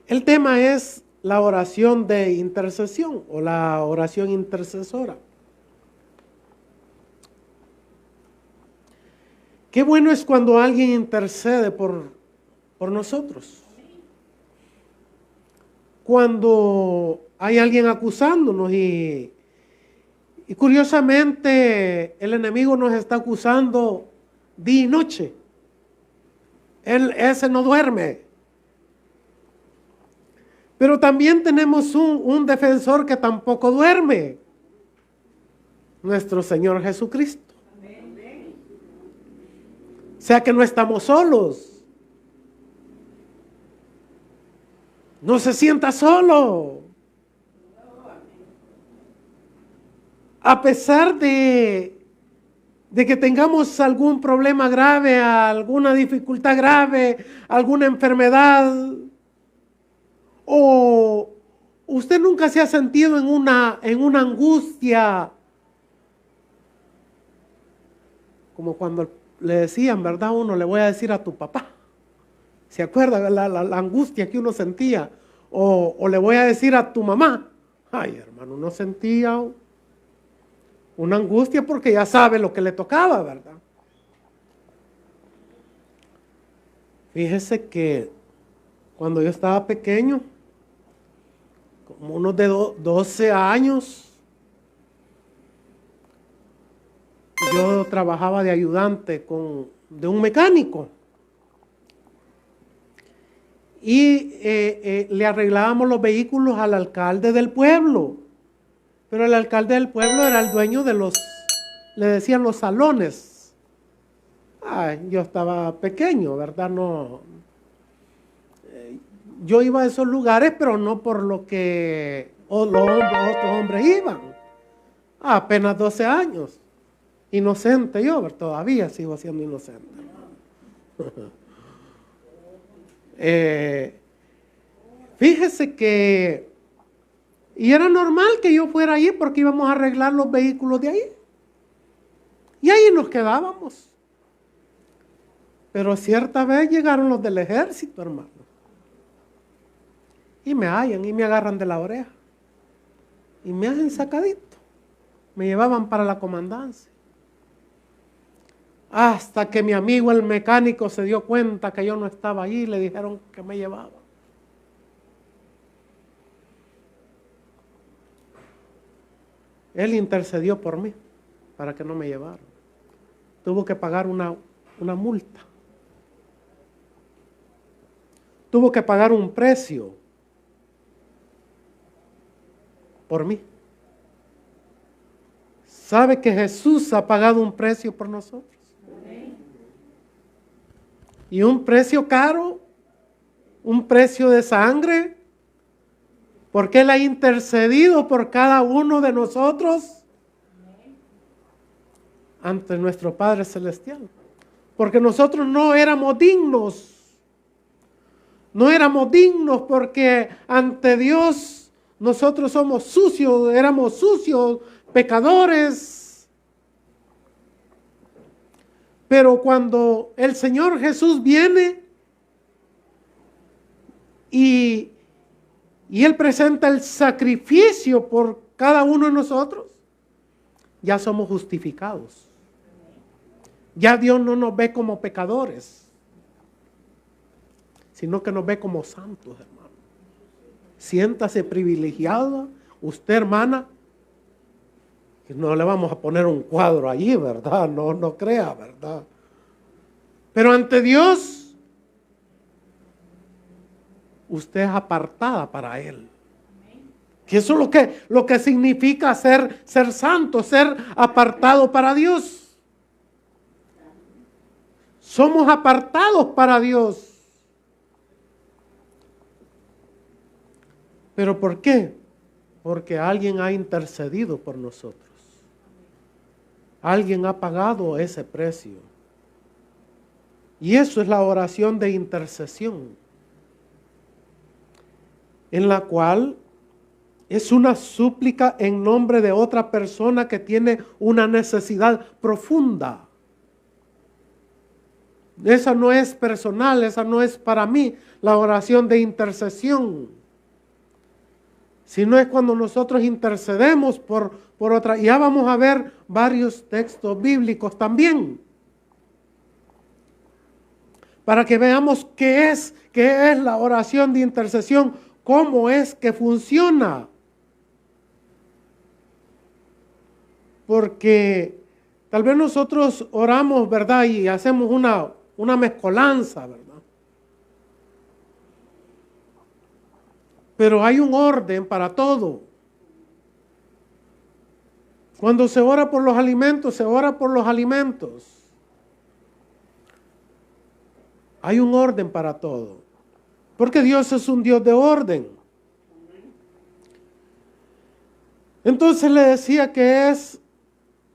El tema es la oración de intercesión o la oración intercesora. Qué bueno es cuando alguien intercede por nosotros. Cuando hay alguien acusándonos y curiosamente el enemigo nos está acusando día y noche. Ese no duerme. Pero también tenemos un defensor que tampoco duerme. Nuestro Señor Jesucristo. O sea que no estamos solos. No se sienta solo. A pesar de que tengamos algún problema grave, alguna dificultad grave, alguna enfermedad, o usted nunca se ha sentido en una angustia, como cuando le decían, ¿verdad? Uno le voy a decir a tu papá. ¿Se acuerda la angustia que uno sentía? O le voy a decir a tu mamá. Ay, hermano, uno sentía una angustia porque ya sabe lo que le tocaba, ¿verdad? Fíjese que cuando yo estaba pequeño, como unos de 12 años, yo trabajaba de ayudante de un mecánico. Y le arreglábamos los vehículos al alcalde del pueblo. Pero el alcalde del pueblo era el dueño de le decían los salones. Ay, yo estaba pequeño, ¿verdad? No. Yo iba a esos lugares, pero no por lo que los otros hombres iban. Apenas 12 años. Inocente yo, pero todavía sigo siendo inocente. Fíjese que, y era normal que yo fuera ahí porque íbamos a arreglar los vehículos de ahí. Y ahí nos quedábamos. Pero cierta vez llegaron los del ejército, hermano. Y me hallan y me agarran de la oreja. Y me hacen sacadito. Me llevaban para la comandancia. Hasta que mi amigo el mecánico se dio cuenta que yo no estaba allí, le dijeron que me llevaba. Él intercedió por mí para que no me llevaran. Tuvo que pagar una multa. Tuvo que pagar un precio por mí. ¿Sabe que Jesús ha pagado un precio por nosotros? Y un precio caro, un precio de sangre, porque Él ha intercedido por cada uno de nosotros ante nuestro Padre Celestial. Porque nosotros no éramos dignos. No éramos dignos porque ante Dios nosotros somos sucios, éramos sucios, pecadores. Pero cuando el Señor Jesús viene y Él presenta el sacrificio por cada uno de nosotros, ya somos justificados. Ya Dios no nos ve como pecadores, sino que nos ve como santos, hermano. Siéntase privilegiado, usted, hermana, que no le vamos a poner un cuadro allí, ¿verdad? No crea, ¿verdad? Pero ante Dios, usted es apartada para Él. Que eso es lo que significa ser santo, ser apartado para Dios. Somos apartados para Dios. ¿Pero por qué? Porque alguien ha intercedido por nosotros. Alguien ha pagado ese precio. Y eso es la oración de intercesión, en la cual es una súplica en nombre de otra persona que tiene una necesidad profunda. Esa no es personal, esa no es para mí, la oración de intercesión. Sino es cuando nosotros intercedemos por otra. Y ya vamos a ver varios textos bíblicos también, para que veamos qué es la oración de intercesión, cómo es que funciona. Porque tal vez nosotros oramos, ¿verdad? Y hacemos una mezcolanza, ¿verdad? Pero hay un orden para todo. Cuando se ora por los alimentos, se ora por los alimentos. Hay un orden para todo. Porque Dios es un Dios de orden. Entonces le decía que es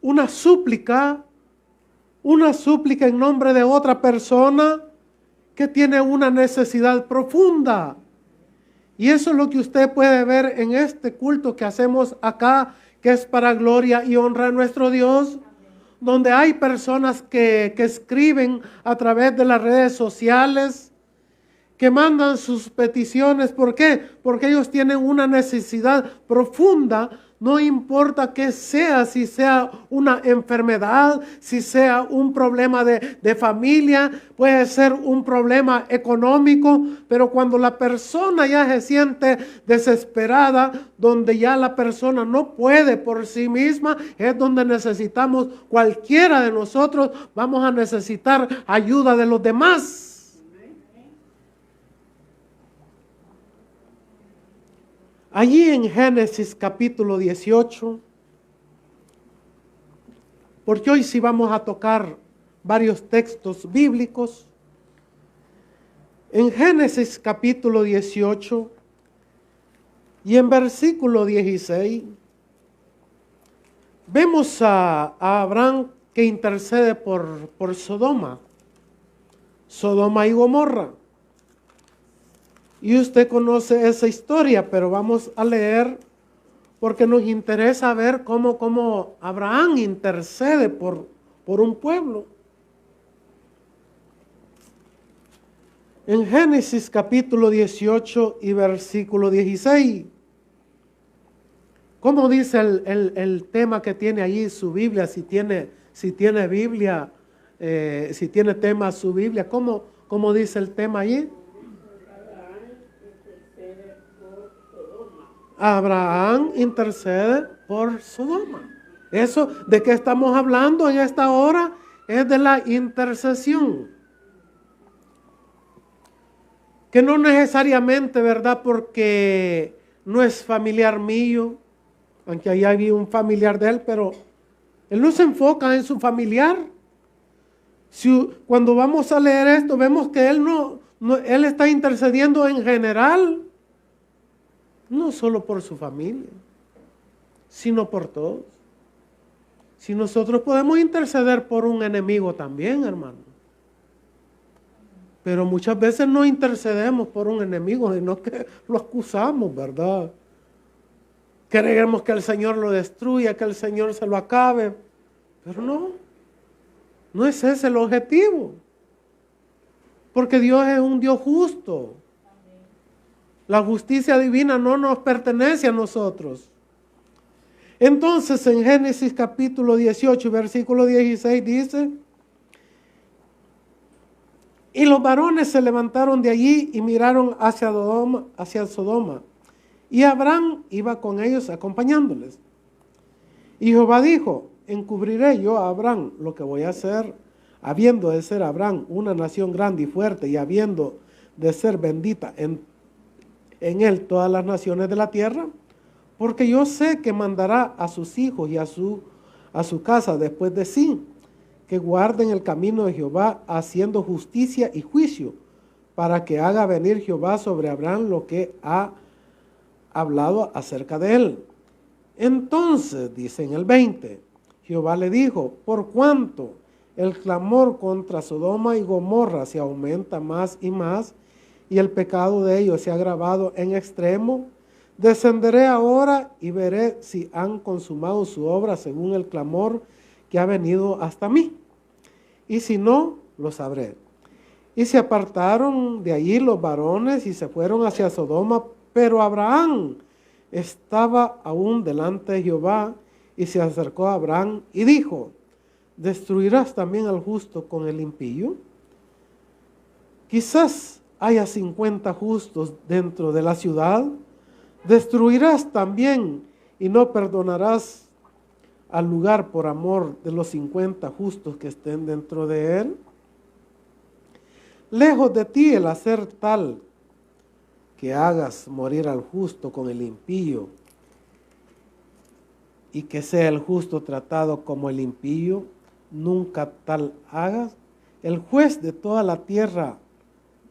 una súplica en nombre de otra persona que tiene una necesidad profunda. Y eso es lo que usted puede ver en este culto que hacemos acá, que es para gloria y honra a nuestro Dios, donde hay personas que escriben a través de las redes sociales, que mandan sus peticiones. ¿Por qué? Porque ellos tienen una necesidad profunda. No importa qué sea, si sea una enfermedad, si sea un problema de familia, puede ser un problema económico, pero cuando la persona ya se siente desesperada, donde ya la persona no puede por sí misma, es donde necesitamos, cualquiera de nosotros, vamos a necesitar ayuda de los demás. Allí en Génesis capítulo 18, porque hoy sí vamos a tocar varios textos bíblicos. En Génesis capítulo 18 y en versículo 16, vemos a Abraham que intercede por Sodoma y Gomorra. Y usted conoce esa historia, pero vamos a leer porque nos interesa ver cómo Abraham intercede por un pueblo. En Génesis capítulo 18 y versículo 16, ¿cómo dice el tema que tiene allí su Biblia? Si tiene Biblia, si tiene tema su Biblia, ¿cómo dice el tema allí? Abraham intercede por Sodoma. Eso, ¿de qué estamos hablando en esta hora? Es de la intercesión. Que no necesariamente, ¿verdad? Porque no es familiar mío, aunque ahí había un familiar de él, pero él no se enfoca en su familiar. Cuando vamos a leer esto, vemos que él está intercediendo en general. No solo por su familia, sino por todos. Si nosotros podemos interceder por un enemigo también, hermano. Pero muchas veces no intercedemos por un enemigo, sino que lo acusamos, ¿verdad? Queremos que el Señor lo destruya, que el Señor se lo acabe. Pero no es ese el objetivo. Porque Dios es un Dios justo. La justicia divina no nos pertenece a nosotros. Entonces en Génesis capítulo 18, versículo 16 dice: y los varones se levantaron de allí y miraron hacia Sodoma. Y Abraham iba con ellos acompañándoles. Y Jehová dijo: encubriré yo a Abraham lo que voy a hacer, habiendo de ser Abraham una nación grande y fuerte, y habiendo de ser bendita en él todas las naciones de la tierra, porque yo sé que mandará a sus hijos y a su casa después de sí, que guarden el camino de Jehová, haciendo justicia y juicio, para que haga venir Jehová sobre Abraham lo que ha hablado acerca de él. Entonces, dice en el 20, Jehová le dijo: por cuanto el clamor contra Sodoma y Gomorra se aumenta más y más, y el pecado de ellos se ha agravado en extremo, descenderé ahora y veré si han consumado su obra según el clamor que ha venido hasta mí. Y si no, lo sabré. Y se apartaron de allí los varones y se fueron hacia Sodoma, pero Abraham estaba aún delante de Jehová y se acercó a Abraham y dijo: ¿destruirás también al justo con el impío? Quizás haya 50 justos dentro de la ciudad. ¿Destruirás también y no perdonarás al lugar por amor de los 50 justos que estén dentro de él? Lejos de ti el hacer tal que hagas morir al justo con el impío y que sea el justo tratado como el impío, nunca tal hagas. El juez de toda la tierra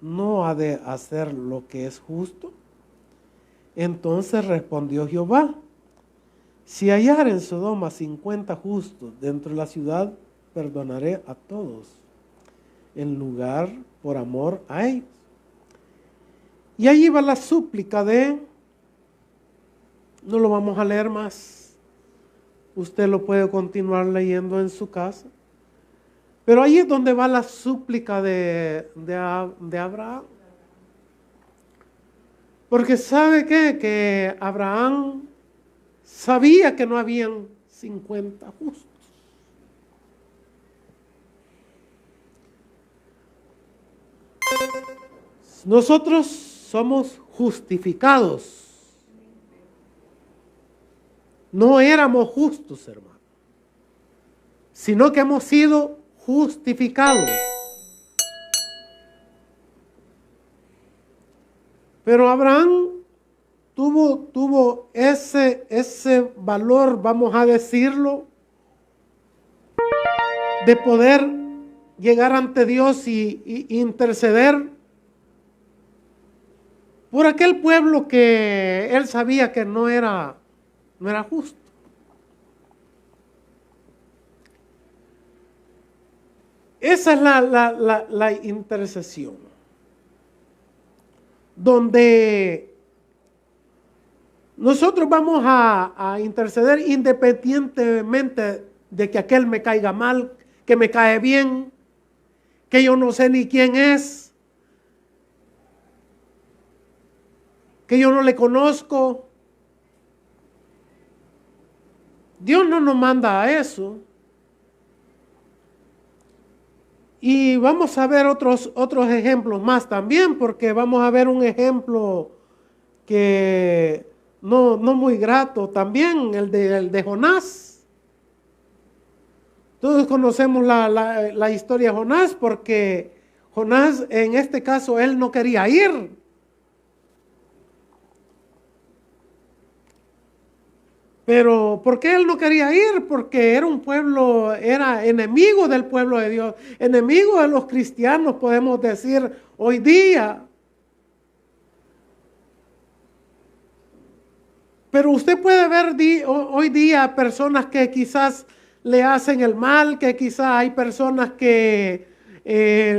no ha de hacer lo que es justo. Entonces respondió Jehová: si hallar en Sodoma 50 justos dentro de la ciudad, perdonaré a todos, en lugar por amor a ellos. Y ahí va la súplica no lo vamos a leer más, usted lo puede continuar leyendo en su casa, pero ahí es donde va la súplica de Abraham. Porque ¿sabe qué? Que Abraham sabía que no habían 50 justos. Nosotros somos justificados. No éramos justos, hermano, sino que hemos sido justificados. Pero Abraham tuvo ese valor, vamos a decirlo, de poder llegar ante Dios y interceder por aquel pueblo que él sabía que no era justo. Esa es la intercesión, donde nosotros vamos a interceder independientemente de que aquel me caiga mal, que me cae bien, que yo no sé ni quién es, que yo no le conozco. Dios no nos manda a eso. Y vamos a ver otros ejemplos más también, porque vamos a ver un ejemplo que no muy grato también, el de Jonás. Todos conocemos la historia de Jonás, porque Jonás en este caso él no quería ir. Pero ¿por qué él no quería ir? Porque era enemigo del pueblo de Dios, enemigo de los cristianos, podemos decir hoy día. Pero usted puede ver hoy día personas que quizás le hacen el mal, que quizás hay personas que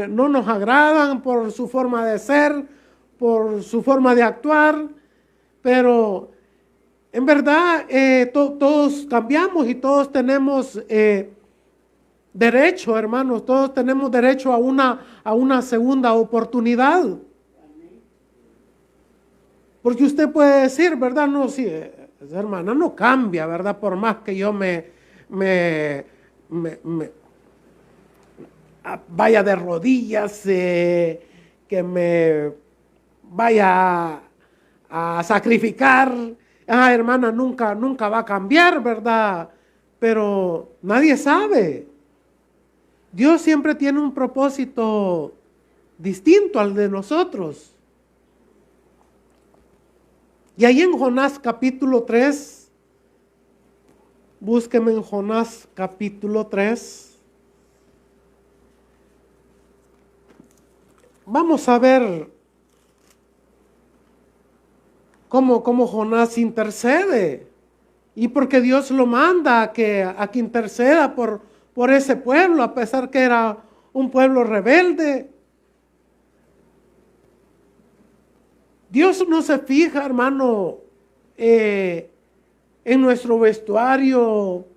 no nos agradan por su forma de ser, por su forma de actuar, pero en verdad todos cambiamos y todos tenemos derecho, hermanos, todos tenemos derecho a una segunda oportunidad. Porque usted puede decir, ¿verdad? No, sí, esa hermana no cambia, ¿verdad? Por más que yo me vaya de rodillas, que me vaya a sacrificar. Hermana, nunca va a cambiar, ¿verdad? Pero nadie sabe. Dios siempre tiene un propósito distinto al de nosotros. Y ahí en Jonás capítulo 3, búsqueme en Jonás capítulo 3. Vamos a ver cómo Jonás intercede. Y porque Dios lo manda a que interceda por ese pueblo, a pesar que era un pueblo rebelde. Dios no se fija, hermano, en nuestro vestuario.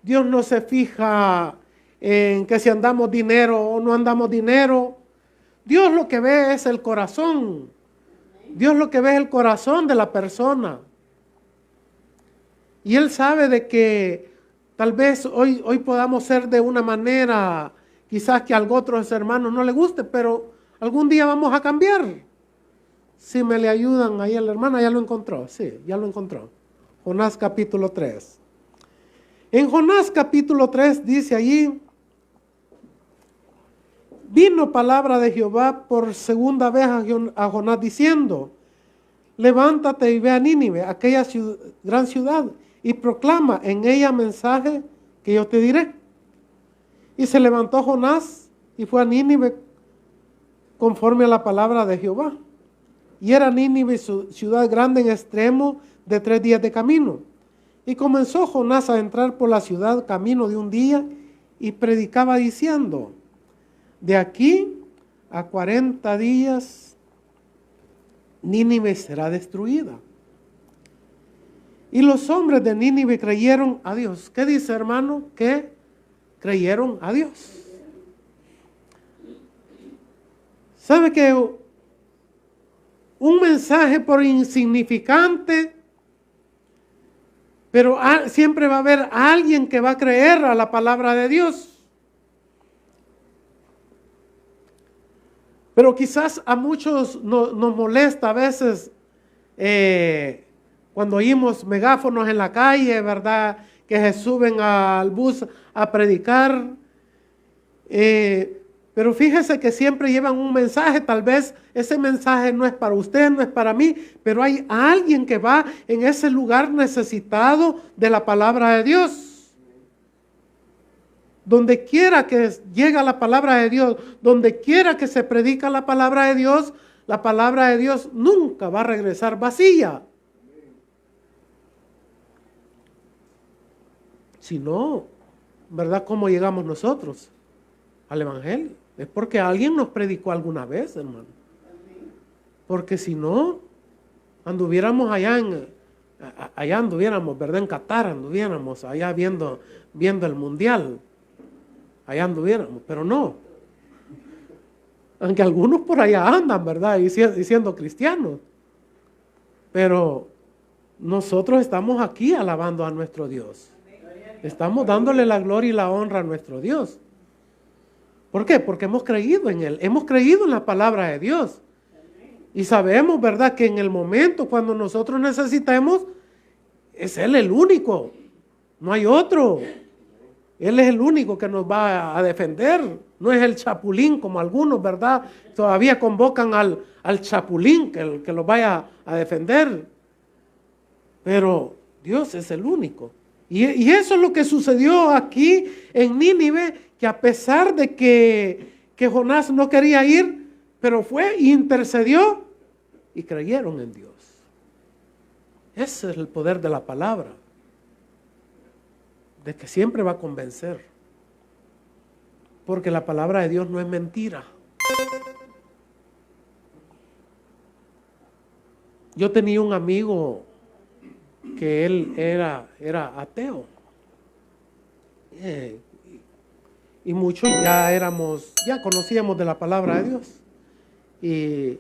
Dios no se fija en que si andamos dinero o no andamos dinero. Dios lo que ve es el corazón. Dios lo que ve es el corazón de la persona. Y Él sabe de que tal vez hoy podamos ser de una manera, quizás que a otros hermanos no les guste, pero algún día vamos a cambiar. Si me le ayudan ahí a la hermana, ya lo encontró. Sí, ya lo encontró. Jonás capítulo 3. En Jonás capítulo 3 dice allí: vino palabra de Jehová por segunda vez a Jonás diciendo: levántate y ve a Nínive, aquella gran ciudad, y proclama en ella mensaje que yo te diré. Y se levantó Jonás y fue a Nínive conforme a la palabra de Jehová. Y era Nínive ciudad grande en extremo de 3 días de camino. Y comenzó Jonás a entrar por la ciudad camino de un día y predicaba diciendo: de aquí a 40 días Nínive será destruida. Y los hombres de Nínive creyeron a Dios. ¿Qué dice, hermano? Que creyeron a Dios. ¿Sabe que un mensaje por insignificante, pero siempre va a haber alguien que va a creer a la palabra de Dios? Pero quizás a muchos nos molesta a veces cuando oímos megáfonos en la calle, ¿verdad? Que se suben al bus a predicar. Pero fíjese que siempre llevan un mensaje. Tal vez ese mensaje no es para usted, no es para mí, pero hay alguien que va en ese lugar necesitado de la palabra de Dios. Donde quiera que llegue la palabra de Dios, donde quiera que se predica la palabra de Dios, la palabra de Dios nunca va a regresar vacía. Si no, ¿verdad? ¿Cómo llegamos nosotros al Evangelio? Es porque alguien nos predicó alguna vez, hermano. Porque si no, anduviéramos allá anduviéramos, ¿verdad? En Qatar anduviéramos, allá viendo el mundial. Allá anduviéramos, pero no. Aunque algunos por allá andan, ¿verdad? Y siendo cristianos. Pero nosotros estamos aquí alabando a nuestro Dios. Estamos dándole la gloria y la honra a nuestro Dios. ¿Por qué? Porque hemos creído en Él. Hemos creído en la palabra de Dios. Y sabemos, ¿verdad? Que en el momento cuando nosotros necesitemos, es Él el único. No hay otro. Él es el único que nos va a defender. No es el chapulín como algunos, ¿verdad? Todavía convocan al chapulín que los vaya a defender. Pero Dios es el único. Y eso es lo que sucedió aquí en Nínive, que a pesar de que Jonás no quería ir, pero fue e intercedió y creyeron en Dios. Ese es el poder de la palabra, de que siempre va a convencer. Porque la palabra de Dios no es mentira. Yo tenía un amigo que él era ateo. Y muchos ya conocíamos de la palabra de Dios. Y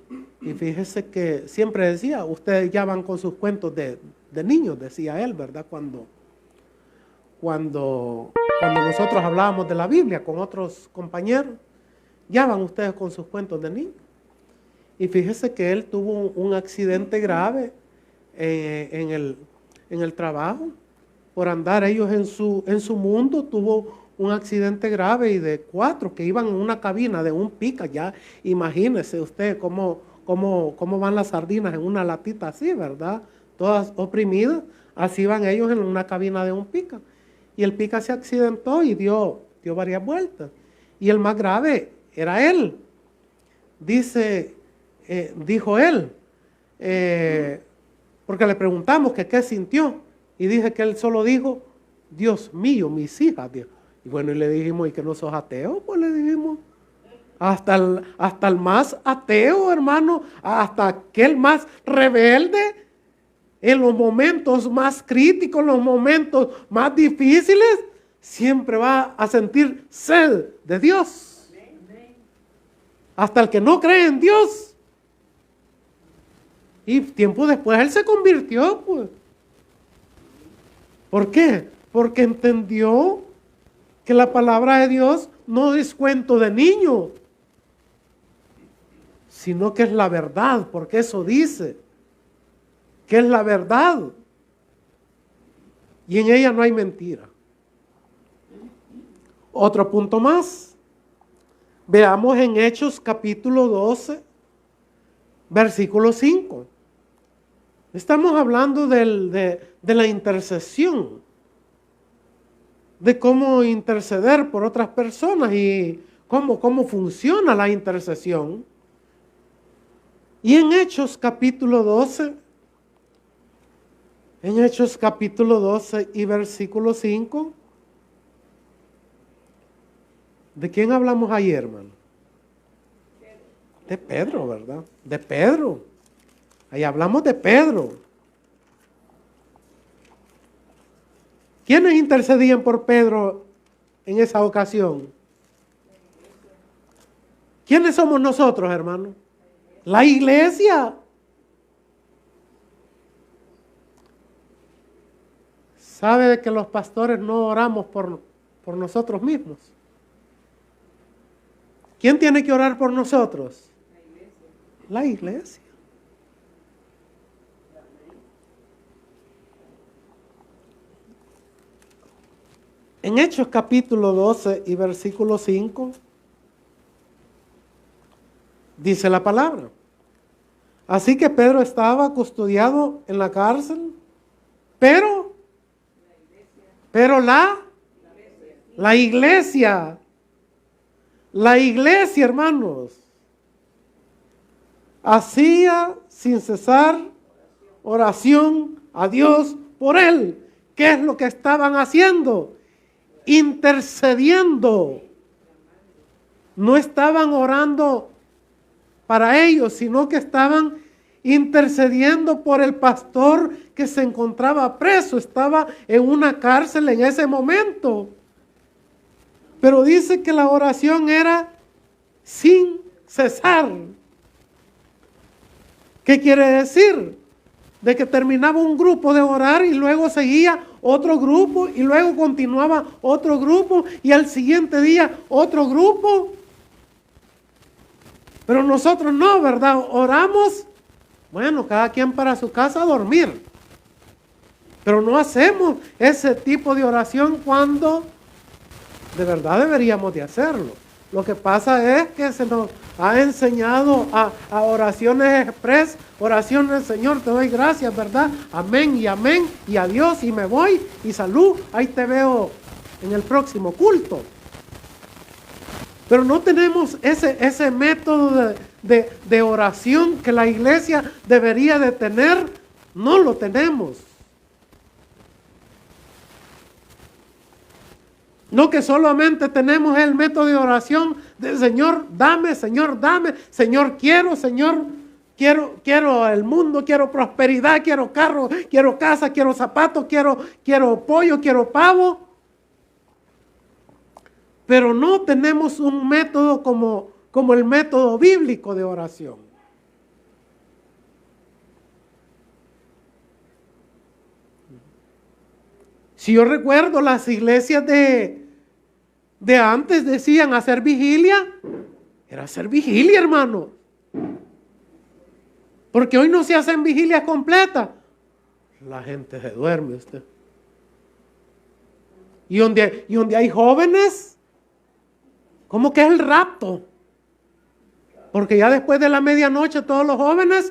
fíjese que siempre decía, ustedes ya van con sus cuentos de niños, decía él, ¿verdad? Cuando nosotros hablábamos de la Biblia con otros compañeros, ya van ustedes con sus cuentos de niños. Y fíjese que él tuvo un accidente grave en el trabajo, por andar ellos en su mundo, tuvo un accidente grave, y de 4 que iban en una cabina de un pica, ya imagínese usted cómo van las sardinas en una latita así, ¿verdad? Todas oprimidas, así van ellos en una cabina de un pica. Y el pica se accidentó y dio varias vueltas. Y el más grave era él. Dijo él, porque le preguntamos que qué sintió. Y dije que él solo dijo, Dios mío, mis hijas. Y bueno, y le dijimos, ¿y que no sos ateo? Pues le dijimos, hasta el más ateo, hermano, hasta aquel más rebelde, en los momentos más críticos, en los momentos más difíciles, siempre va a sentir sed de Dios. hasta el que no cree en Dios. Y tiempo después él se convirtió, pues. ¿Por qué? Porque entendió que la palabra de Dios no es cuento de niño, sino que es la verdad, porque eso dice, que es la verdad. Y en ella no hay mentira. Otro punto más. Veamos en Hechos capítulo 12, versículo 5. Estamos hablando de la intercesión, de cómo interceder por otras personas y cómo funciona la intercesión. Y en Hechos capítulo 12, y versículo 5, ¿de quién hablamos ayer, hermano? De Pedro, ¿verdad? De Pedro. Ahí hablamos de Pedro. ¿Quiénes intercedían por Pedro en esa ocasión? ¿Quiénes somos nosotros, hermano? La iglesia. ¿Sabe que los pastores no oramos por nosotros mismos? ¿Quién tiene que orar por nosotros? La iglesia. En Hechos capítulo 12 y versículo 5, dice la palabra. Así que Pedro estaba custodiado en la cárcel, pero la iglesia, hermanos, hacía sin cesar oración a Dios por él. ¿Qué es lo que estaban haciendo? Intercediendo. No estaban orando para ellos, sino que estaban intercediendo por el pastor que se encontraba preso. Estaba en una cárcel en ese momento. Pero dice que la oración era sin cesar. ¿Qué quiere decir? De que terminaba un grupo de orar y luego seguía otro grupo y luego continuaba otro grupo y al siguiente día otro grupo. Pero nosotros no, ¿verdad? Oramos, bueno, cada quien para su casa a dormir. Pero no hacemos ese tipo de oración cuando de verdad deberíamos de hacerlo. Lo que pasa es que se nos ha enseñado a oraciones express, oraciones, Señor, te doy gracias, ¿verdad? Amén, y adiós, y me voy, y salud, ahí te veo en el próximo culto. Pero no tenemos ese método de oración que la iglesia debería de tener, no lo tenemos. No que solamente tenemos el método de oración de Señor, dame, Señor, quiero, Señor, quiero el mundo, quiero prosperidad, quiero carro, quiero casa, quiero zapatos, quiero pollo, quiero pavo. Pero no tenemos un método como el método bíblico de oración. Si yo recuerdo, las iglesias de antes decían hacer vigilia, era hacer vigilia, hermano. Porque hoy no se hacen vigilias completas. La gente se duerme usted. Y donde hay jóvenes, ¿cómo que es el rapto? Porque ya después de la medianoche todos los jóvenes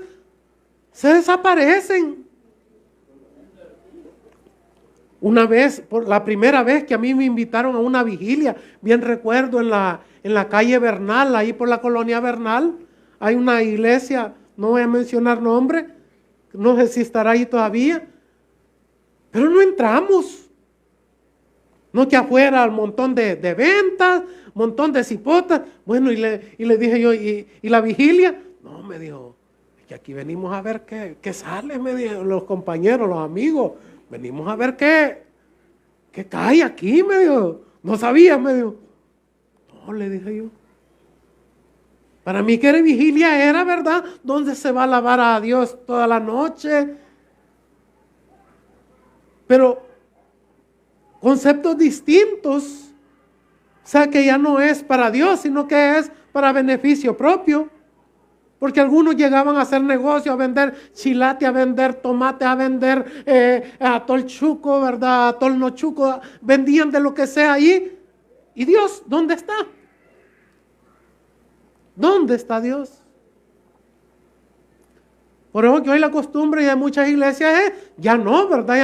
se desaparecen. Una vez, por la primera vez que a mí me invitaron a una vigilia, bien recuerdo en la calle Bernal, ahí por la colonia Bernal, hay una iglesia, no voy a mencionar nombre, no sé si estará ahí todavía, pero no entramos. No que afuera un montón de ventas, un montón de cipotas. Bueno, y le dije yo, ¿y la vigilia? No, me dijo, que aquí venimos a ver qué sale, me dijo, los compañeros, los amigos. Venimos a ver qué cae aquí, me dijo. No sabía, me dijo. No, le dije yo. Para mí que vigilia era, ¿verdad?, donde se va a alabar a Dios toda la noche. Pero conceptos distintos. O sea, que ya no es para Dios, sino que es para beneficio propio. Porque algunos llegaban a hacer negocio, a vender chilate, a vender tomate, a vender atol chuco, ¿verdad? Atol no chuco. Vendían de lo que sea ahí. ¿Y Dios dónde está? ¿Dónde está Dios? Por eso que hoy la costumbre de muchas iglesias es, ya no, ¿verdad?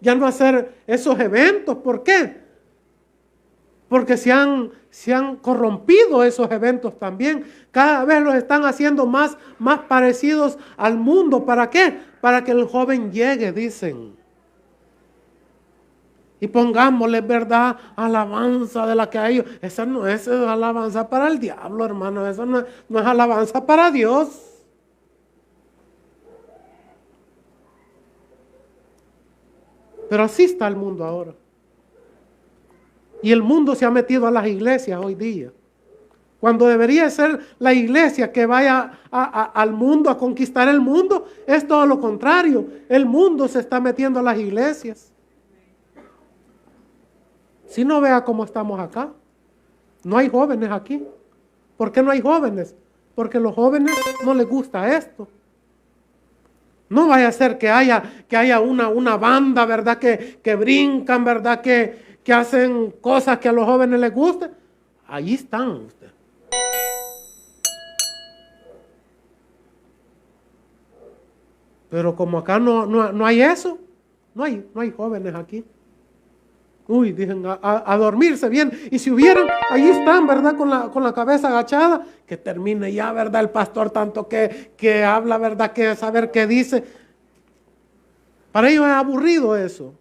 Ya no hacer esos eventos. ¿Por qué? Porque se han corrompido esos eventos también. Cada vez los están haciendo más parecidos al mundo. ¿Para qué? Para que el joven llegue, dicen. Y pongámosle, ¿verdad?, alabanza de la que hay. Esa no es alabanza para el diablo, hermano. Esa no es alabanza para Dios. Pero así está el mundo ahora. Y el mundo se ha metido a las iglesias hoy día. Cuando debería ser la iglesia que vaya al mundo, a conquistar el mundo, es todo lo contrario. El mundo se está metiendo a las iglesias. Si no, vea cómo estamos acá. No hay jóvenes aquí. ¿Por qué no hay jóvenes? Porque a los jóvenes no les gusta esto. No vaya a ser que haya una banda, ¿verdad?, que brincan, ¿verdad?, que hacen cosas que a los jóvenes les gustan. Ahí están ustedes. Pero como acá no hay eso, no hay jóvenes aquí. Uy, dicen a dormirse bien. Y si hubieran, ahí están, ¿verdad?, con la cabeza agachada. Que termine ya, ¿verdad?, el pastor tanto que habla, ¿verdad?, que saber qué dice. Para ellos es aburrido eso.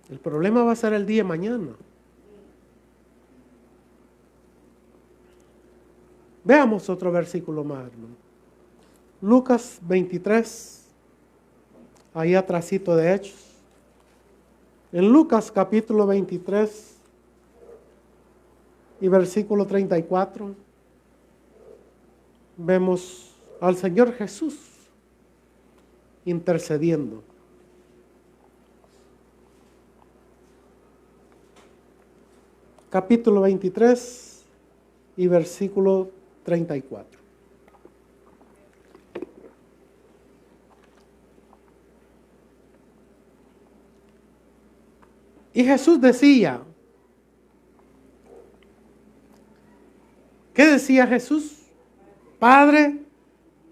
El problema va a ser el día de mañana. Veamos otro versículo más, hermano. Lucas 23, ahí atrásito de Hechos. En Lucas capítulo 23 y versículo 34, vemos al Señor Jesús intercediendo. Capítulo 23 y versículo 34. Y Jesús decía, ¿qué decía Jesús? Padre,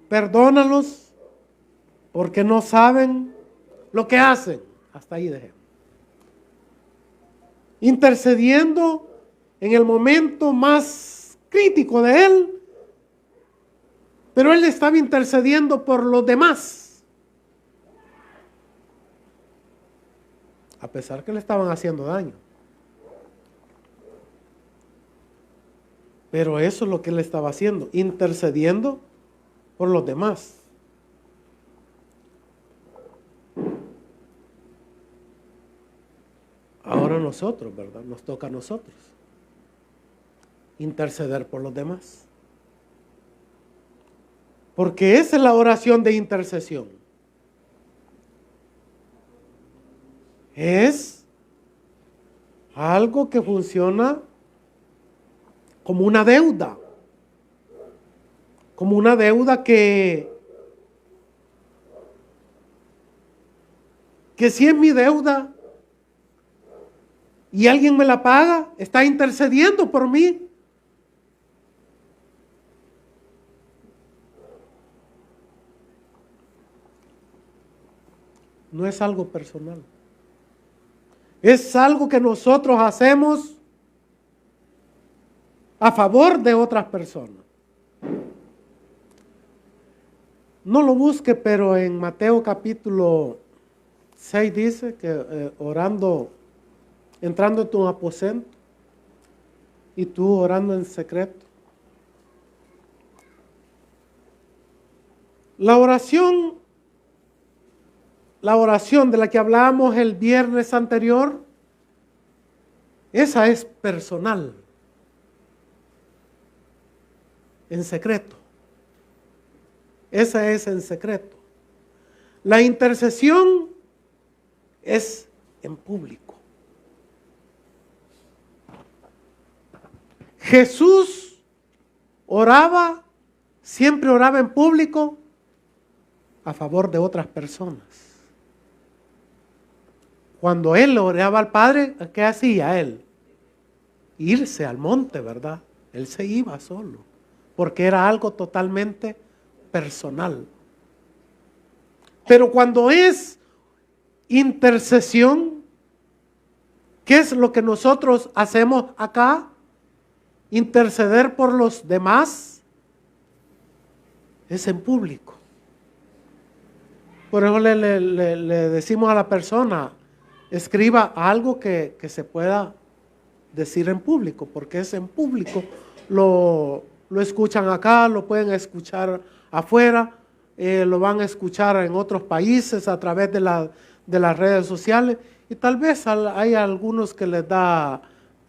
perdónalos porque no saben lo que hacen. Hasta ahí dejé. Intercediendo en el momento más crítico de él, pero él estaba intercediendo por los demás, a pesar que le estaban haciendo daño. Pero eso es lo que él estaba haciendo, intercediendo por los demás. Ahora nosotros, ¿verdad? Nos toca a nosotros interceder por los demás. Porque esa es la oración de intercesión. Es algo que funciona como una deuda. Como una deuda que si es mi deuda y alguien me la paga, está intercediendo por mí. No es algo personal. Es algo que nosotros hacemos a favor de otras personas. No lo busque, pero en Mateo capítulo 6 dice que orando, entrando en tu aposento y tú orando en secreto. La oración de la que hablábamos el viernes anterior, esa es personal. en secreto. Esa es en secreto. La intercesión es en público. Jesús oraba, siempre oraba en público a favor de otras personas. Cuando él oraba al Padre, ¿qué hacía él? Irse al monte, ¿verdad? Él se iba solo, porque era algo totalmente personal. Pero cuando es intercesión, ¿qué es lo que nosotros hacemos acá? Interceder por los demás es en público. Por eso le decimos a la persona, escriba algo que se pueda decir en público, porque es en público. Lo escuchan acá, lo pueden escuchar afuera, lo van a escuchar en otros países a través de las redes sociales, y tal vez hay algunos que les da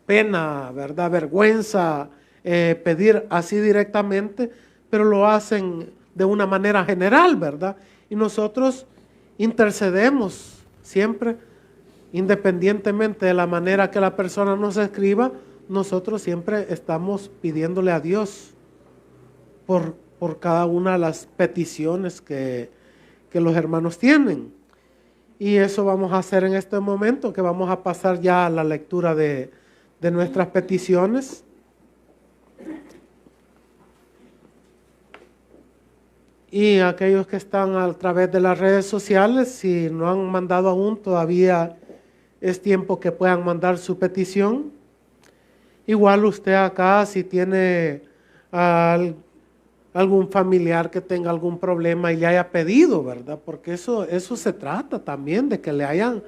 pena, ¿verdad? Vergüenza pedir así directamente, pero lo hacen de una manera general, ¿verdad? Y nosotros intercedemos siempre, independientemente de la manera que la persona nos escriba, nosotros siempre estamos pidiéndole a Dios por cada una de las peticiones que los hermanos tienen. Y eso vamos a hacer en este momento, que vamos a pasar ya a la lectura de nuestras peticiones. Y aquellos que están a través de las redes sociales, si no han mandado aún, todavía es tiempo que puedan mandar su petición. Igual usted acá, si tiene algún familiar que tenga algún problema y le haya pedido, ¿verdad? Porque eso se trata también, de que le hayan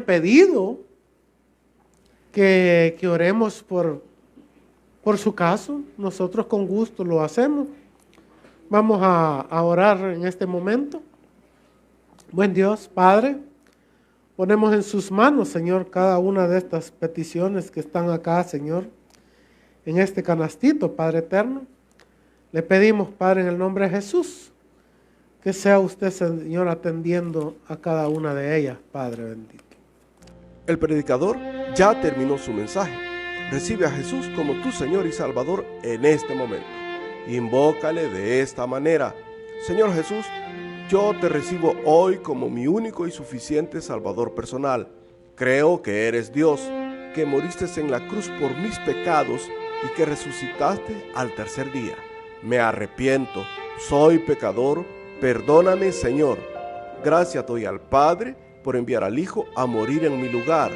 pedido que oremos por su caso. Nosotros con gusto lo hacemos. Vamos a orar en este momento. Buen Dios, Padre, ponemos en sus manos, Señor, cada una de estas peticiones que están acá, Señor, en este canastito, Padre eterno. Le pedimos, Padre, en el nombre de Jesús, que sea usted, Señor, atendiendo a cada una de ellas, Padre bendito. El predicador ya terminó su mensaje. Recibe a Jesús como tu Señor y Salvador en este momento. Invócale de esta manera: Señor Jesús, yo te recibo hoy como mi único y suficiente Salvador personal. Creo que eres Dios, que moriste en la cruz por mis pecados y que resucitaste al tercer día. Me arrepiento, soy pecador, perdóname, Señor. Gracias doy al Padre por enviar al Hijo a morir en mi lugar.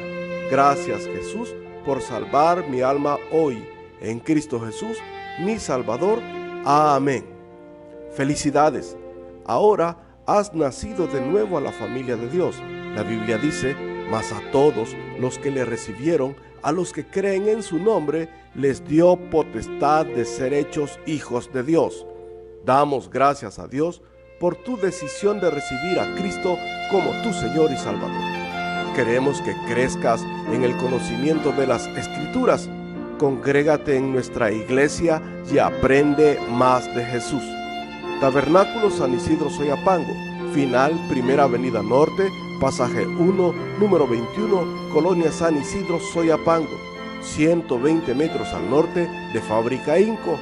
Gracias, Jesús, por salvar mi alma hoy. En Cristo Jesús, mi Salvador. Amén. Felicidades. Ahora has nacido de nuevo a la familia de Dios. La Biblia dice: mas a todos los que le recibieron, a los que creen en su nombre, les dio potestad de ser hechos hijos de Dios. Damos gracias a Dios por tu decisión de recibir a Cristo como tu Señor y Salvador. Queremos que crezcas en el conocimiento de las Escrituras. Congrégate en nuestra iglesia y aprende más de Jesús. Tabernáculo San Isidro Soyapango, final Primera Avenida Norte, pasaje 1, número 21, Colonia San Isidro Soyapango, 120 metros al norte de Fábrica Inco.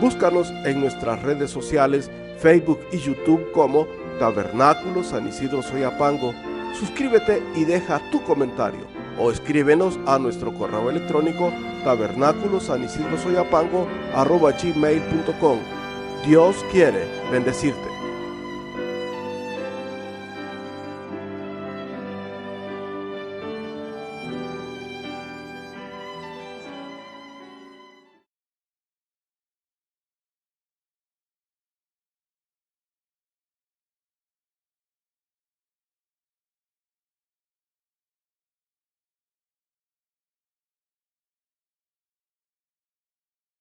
Búscanos en nuestras redes sociales, Facebook y YouTube como Tabernáculo San Isidro Soyapango. Suscríbete y deja tu comentario, o escríbenos a nuestro correo electrónico tabernáculosanisidrosoyapango@gmail.com. Dios quiere bendecirte.